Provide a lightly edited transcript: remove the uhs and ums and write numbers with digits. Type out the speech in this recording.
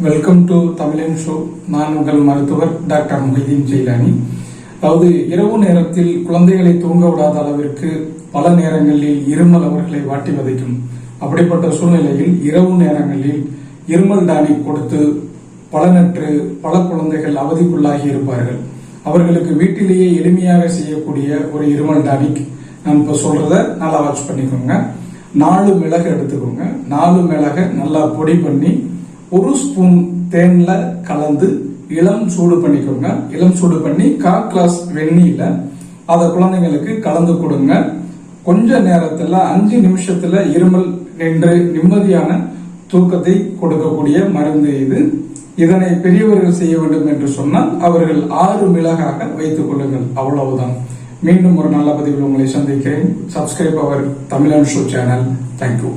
Welcome to தமிழன் show. நான் உங்கள் மருத்துவர் டாக்டர் முஹிதீன் ஜெயிலானி. அதாவது இரவு நேரத்தில் குழந்தைகளை தூங்க விடாத அளவிற்கு பல நேரங்களில் இருமல் அவர்களை வாட்டி வதைக்கும். அப்படிப்பட்ட சூழ்நிலையில் இரவு நேரங்களில் இருமல் டானிக் கொடுத்து பலனற்று பல குழந்தைகள் அவதிக்குள்ளாகி இருப்பார்கள். அவர்களுக்கு வீட்டிலேயே எளிமையாக செய்யக்கூடிய ஒரு இருமல் டானிக் நான் இப்ப சொல்றத நல்லா வாட்ச் பண்ணிக்கோங்க. 4 மிளகு எடுத்துக்கோங்க. 4 மிளகை நல்லா பொடி பண்ணி 1 ஸ்பூன் தேன்ல கலந்து இளம் சூடு பண்ணிக்கோங்க. இளம் சூடு பண்ணி 1/4 கிளாஸ் வெந்நீர்ல அதை குழந்தைங்களுக்கு கலந்து கொடுங்க. கொஞ்ச நேரத்துல 5 நிமிஷத்துல இருமல் நின்று நிம்மதியான தூக்கத்தை கொடுக்கக்கூடிய மருந்து இது. இதனை பெரியவர்கள் செய்ய வேண்டும் என்று சொன்னால் அவர்கள் 6 மிளகாக வைத்துக் கொள்ளுங்கள். அவ்வளவுதான். மீண்டும் ஒரு நல்ல பதிவில் உங்களை சந்திக்கிறேன். சப்ஸ்கிரைப் அவர் தமிழன் ஷோ சேனல். தேங்க்யூ.